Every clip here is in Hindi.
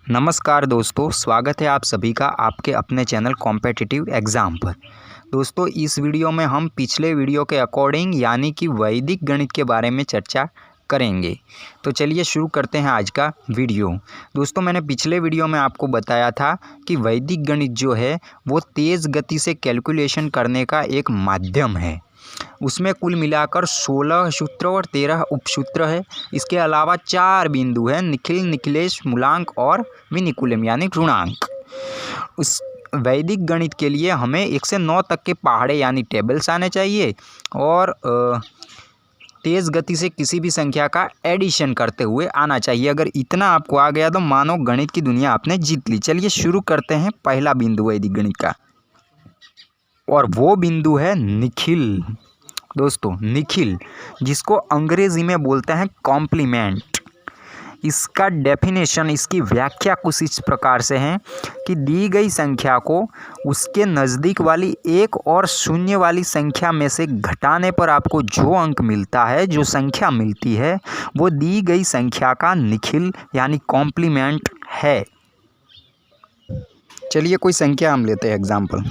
नमस्कार दोस्तों, स्वागत है आप सभी का आपके अपने चैनल कॉम्पिटिटिव एग्ज़ाम पर। दोस्तों, इस वीडियो में हम पिछले वीडियो के अकॉर्डिंग यानी कि वैदिक गणित के बारे में चर्चा करेंगे। तो चलिए शुरू करते हैं आज का वीडियो। दोस्तों, मैंने पिछले वीडियो में आपको बताया था कि वैदिक गणित जो है वो तेज़ गति से कैलकुलेशन करने का एक माध्यम है। उसमें कुल मिलाकर 16 सूत्र और 13 उपसूत्र है। इसके अलावा 4 बिंदु हैं: निखिल, निखिलेश, मूलांक और विनिकुलम यानी ऋणांक। उस वैदिक गणित के लिए हमें 1 से 9 तक के पहाड़े यानी टेबल्स आने चाहिए और तेज़ गति से किसी भी संख्या का एडिशन करते हुए आना चाहिए। अगर इतना आपको आ गया तो मानो गणित की दुनिया आपने जीत ली। चलिए शुरू करते हैं पहला बिंदु वैदिक गणित का, और वो बिंदु है निखिल। दोस्तों, निखिल जिसको अंग्रेजी में बोलते हैं कॉम्प्लीमेंट। इसका डेफिनेशन, इसकी व्याख्या कुछ इस प्रकार से है कि दी गई संख्या को उसके नज़दीक वाली एक और शून्य वाली संख्या में से घटाने पर आपको जो अंक मिलता है, जो संख्या मिलती है, वो दी गई संख्या का निखिल यानी कॉम्प्लीमेंट है। चलिए कोई संख्या हम लेते हैं एग्जाम्पल।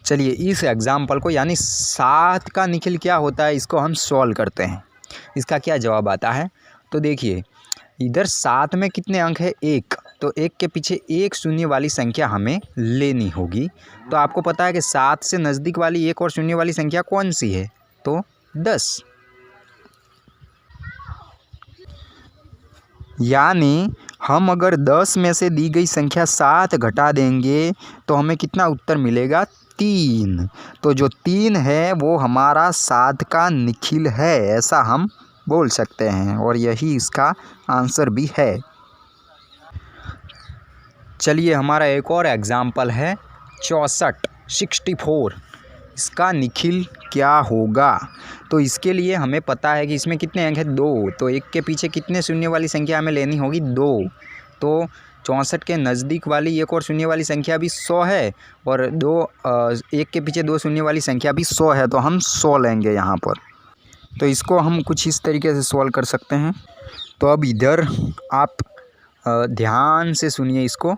चलिए इस एग्जाम्पल को यानी 7 का निखिल क्या होता है, इसको हम सॉल्व करते हैं। इसका क्या जवाब आता है, तो देखिए इधर 7 में कितने अंक है, 1। तो 1 के पीछे एक शून्य वाली संख्या हमें लेनी होगी। तो आपको पता है कि 7 से नज़दीक वाली एक और शून्य वाली संख्या कौन सी है, तो 10। यानी हम अगर 10 में से दी गई संख्या 7 घटा देंगे तो हमें कितना उत्तर मिलेगा, 3। तो जो 3 है वो हमारा 7 का निखिल है, ऐसा हम बोल सकते हैं, और यही इसका आंसर भी है। चलिए हमारा एक और एग्जाम्पल है 64। इसका निखिल क्या होगा, तो इसके लिए हमें पता है कि इसमें कितने अंक हैं, 2। तो 1 के पीछे कितने शून्य वाली संख्या हमें लेनी होगी, 2। तो 64 के नज़दीक वाली एक और शून्य वाली संख्या भी 100 है, और 1 के पीछे 2 शून्य वाली संख्या भी 100 है, तो हम 100 लेंगे यहाँ पर। तो इसको हम कुछ इस तरीके से सॉल्व कर सकते हैं। तो अब इधर आप ध्यान से सुनिए इसको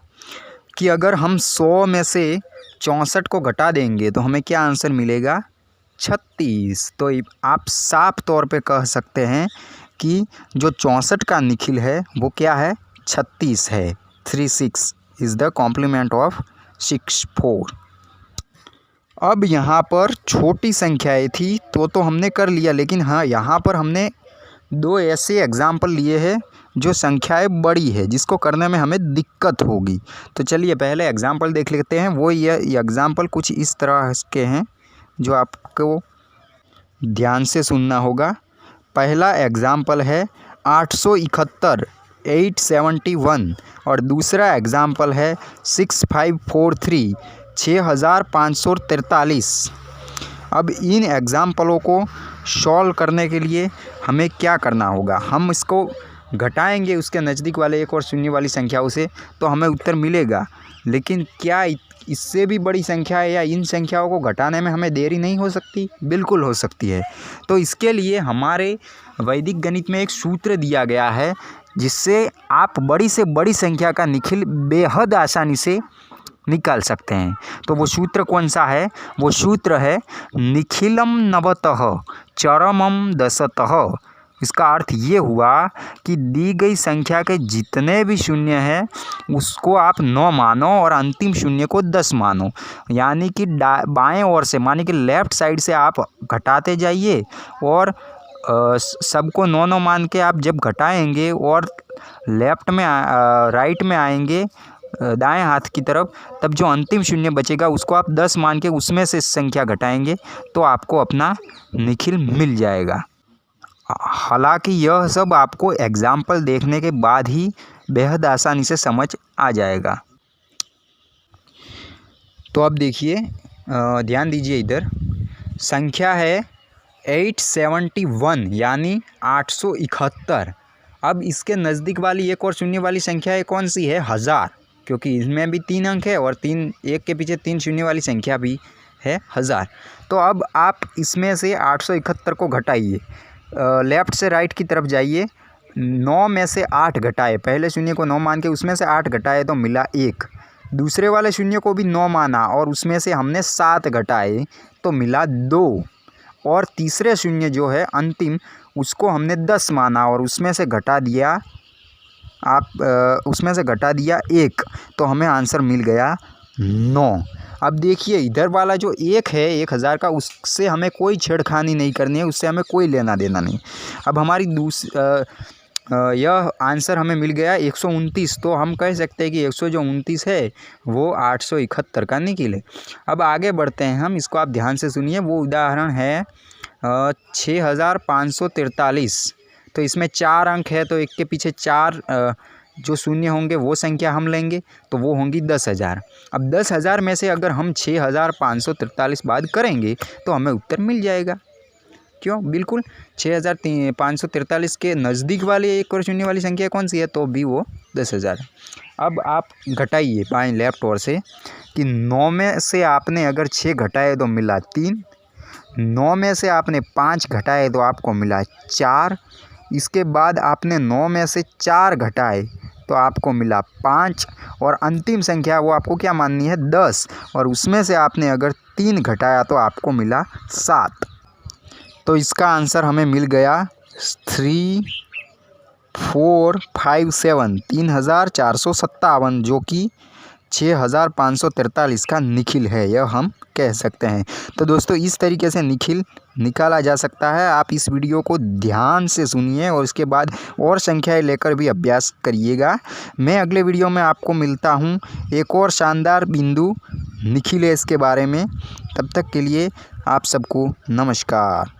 कि अगर हम 100 में से 64 को घटा देंगे तो हमें क्या आंसर मिलेगा, 36। तो आप साफ तौर पे कह सकते हैं कि जो 64 का निखिल है वो क्या है, 36 है। 36 इज़ द कॉम्प्लीमेंट ऑफ 64। अब यहाँ पर छोटी संख्याएं थी तो हमने कर लिया, लेकिन हाँ यहाँ पर हमने 2 ऐसे एग्जाम्पल लिए हैं जो संख्याएं बड़ी है, जिसको करने में हमें दिक्कत होगी। तो चलिए पहले एग्जाम्पल देख लेते हैं। वो ये एग्जाम्पल कुछ इस तरह के हैं जो आपको ध्यान से सुनना होगा। पहला एग्जाम्पल है 871, 871, और दूसरा एग्जाम्पल है 6543, 6543। अब इन एग्जाम्पलों को सॉल्व करने के लिए हमें क्या करना होगा, हम इसको घटाएंगे उसके नज़दीक वाले एक और शून्य वाली संख्याओं से, तो हमें उत्तर मिलेगा। लेकिन क्या इससे भी बड़ी संख्या है, या इन संख्याओं को घटाने में हमें देरी नहीं हो सकती? बिल्कुल हो सकती है। तो इसके लिए हमारे वैदिक गणित में एक सूत्र दिया गया है जिससे आप बड़ी से बड़ी संख्या का निखिल बेहद आसानी से निकाल सकते हैं। तो वो सूत्र कौन सा है, वो सूत्र है निखिलम नवतः चरमम दशतः। इसका अर्थ ये हुआ कि दी गई संख्या के जितने भी शून्य हैं उसको आप 9 मानो और अंतिम शून्य को 10 मानो। यानी कि बाएं ओर से, मानी कि लेफ़्ट साइड से आप घटाते जाइए, और सबको 9 मान के आप जब घटाएंगे और लेफ़्ट में राइट में आएंगे दाएं हाथ की तरफ, तब जो अंतिम शून्य बचेगा उसको आप 10 मान के उसमें से संख्या घटाएंगे तो आपको अपना निखिल मिल जाएगा। हालांकि यह सब आपको एग्जाम्पल देखने के बाद ही बेहद आसानी से समझ आ जाएगा। तो अब देखिए, ध्यान दीजिए, इधर संख्या है 871 यानी 871। अब इसके नज़दीक वाली एक और शून्य वाली संख्या है, कौन सी है, 1000, क्योंकि इसमें भी 3 अंक है और 1 के पीछे 3 शून्य वाली संख्या भी है 1000। तो अब आप इसमें से 871 को घटाइए, लेफ़्ट से राइट की तरफ जाइए 9 में से 8 घटाए, पहले शून्य को 9 मान के उसमें से 8 घटाए तो मिला 1। दूसरे वाले शून्य को भी 9 माना और उसमें से हमने 7 घटाए तो मिला 2। और तीसरे शून्य जो है अंतिम, उसको हमने 10 माना और उसमें से घटा दिया उसमें से घटा दिया 1, तो हमें आंसर मिल गया 9। अब देखिए इधर वाला जो 1 है 1000 का, उससे हमें कोई छेड़खानी नहीं करनी है, उससे हमें कोई लेना देना नहीं। अब हमारी यह आंसर हमें मिल गया 129। तो हम कह सकते हैं कि 129 है वो 871 का निकले। अब आगे बढ़ते हैं हम, इसको आप ध्यान से सुनिए। वो उदाहरण है 6543। तो इसमें 4 अंक है, तो एक के पीछे 4 जो शून्य होंगे वो संख्या हम लेंगे, तो वो होंगी 10,000। अब 10,000 में से अगर हम 6543 बात करेंगे तो हमें उत्तर मिल जाएगा। क्यों? बिल्कुल 6543 के नज़दीक वाली एक और शून्य वाली संख्या कौन सी है, तो भी वो 10,000। अब आप घटाइए बाएं लेफ्ट ओर से कि 9 में से आपने अगर 6 घटाए तो मिला 3, 9 में से आपने 5 घटाए तो आपको मिला 4, इसके बाद आपने 9 में से 4 घटाए तो आपको मिला 5, और अंतिम संख्या वो आपको क्या माननी है, 10, और उसमें से आपने अगर 3 घटाया तो आपको मिला 7। तो इसका आंसर हमें मिल गया 3457, 3457, जो कि 6543 का निखिल है, यह हम कह सकते हैं। तो दोस्तों इस तरीके से निखिल निकाला जा सकता है। आप इस वीडियो को ध्यान से सुनिए और इसके बाद और संख्याएं लेकर भी अभ्यास करिएगा। मैं अगले वीडियो में आपको मिलता हूं एक और शानदार बिंदु निखिलेश के बारे में। तब तक के लिए आप सबको नमस्कार।